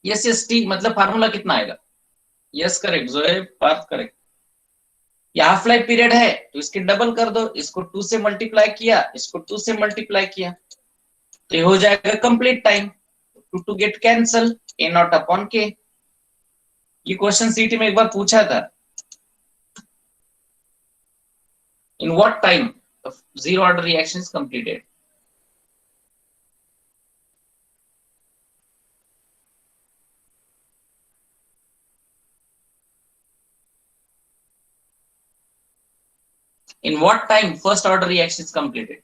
Yes yes T मतलब formula कितना आएगा? Yes correct, जो है बात correct. ये half life period है तो इसके डबल कर दो, इसको 2 से मल्टीप्लाई किया, इसको 2 से मल्टीप्लाई किया, तो ये हो जाएगा complete time. To get cancel, A naught upon K. ये क्वेश्चन सीटी में एक बार पूछा था, in what time zero order reaction is completed. In what time first order reaction is completed?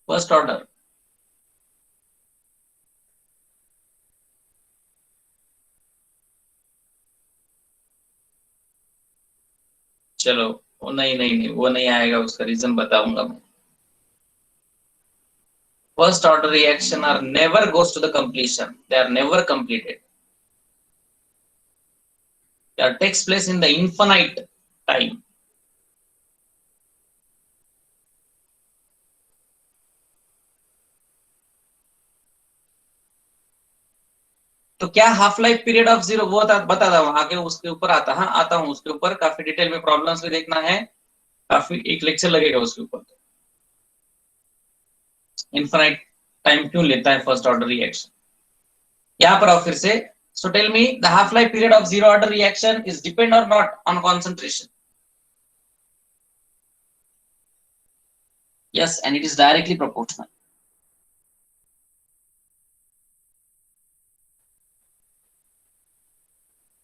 First order. चलो वो नहीं नहीं नहीं वो नहीं आएगा, उसका रीजन बताऊंगा मैं। First order reaction are never goes to the completion. They are never completed. That takes place in the infinite time. तो क्या half life period of zero वो बता था आगे, उसके ऊपर आता, हाँ आता हूँ उसके ऊपर, काफी डिटेल में प्रॉब्लम्स भी देखना है, काफी एक लेक्चर लगेगा उसके ऊपर। इनफाइनाइट टाइम क्यों लेता है फर्स्ट ऑर्डर रिएक्शन, यहाँ पर आओ फिर से। So tell me the half life period of zero order reaction is depend or not on concentration? Yes, and it is directly proportional.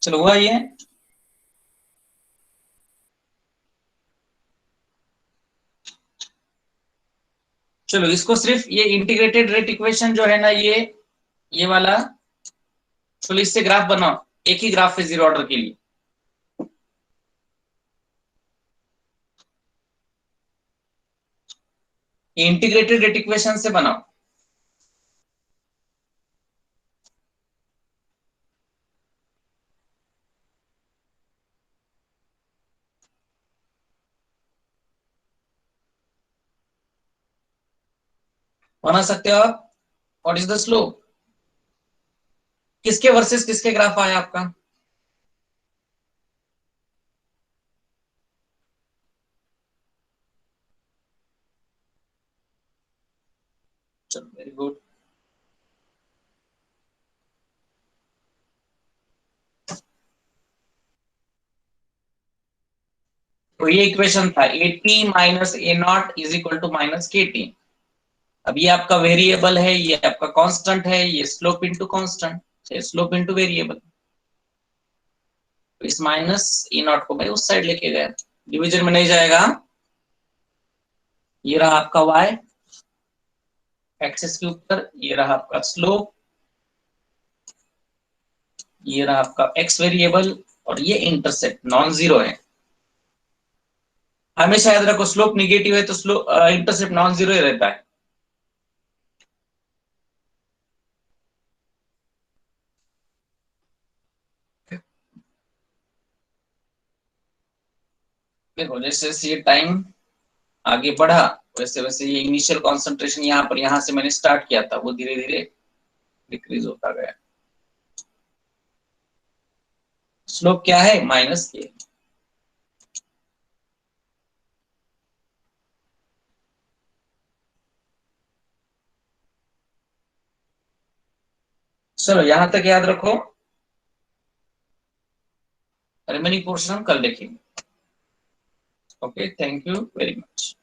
चलो हुआ ये। चलो इसको सिर्फ ये इंटीग्रेटेड रेट इक्वेशन जो है ना, ये वाला, चलो इससे ग्राफ बनाओ, एक ही ग्राफ है जीरो ऑर्डर के लिए। इंटीग्रेटेड रेट इक्वेशन से बनाओ। बना सकते हो आप? What is the slope? किसके वर्सेस किसके ग्राफ आया आपका? चलो वेरी गुड। तो ये इक्वेशन था, AT minus A naught is equal to minus K T. अब ये आपका वेरिएबल है, ये आपका कांस्टेंट है, ये slope into constant, slope into variable. तो इस माइनस ए नॉट को मैं उस साइड लेके गया, डिवीजन में नहीं जाएगा। ये रहा आपका y एक्सिस के ऊपर, ये रहा आपका स्लोप, ये रहा आपका x वेरिएबल, और ये इंटरसेप्ट नॉन जीरो है। हमेशा याद रखो, स्लोप निगेटिव है तो स्लोप इंटरसेप्ट नॉन जीरो ही रहता है। देखो जैसे जैसे ये टाइम आगे बढ़ा, वैसे वैसे ये इनिशियल कॉन्सेंट्रेशन यहाँ पर, यहाँ से मैंने स्टार्ट किया था, वो धीरे धीरे डिक्रीज होता गया। स्लोप क्या है? माइनस के। चलो यहां तक याद रखो, रिमेनिंग पोर्शन हम कल देखेंगे। Okay, thank you very much.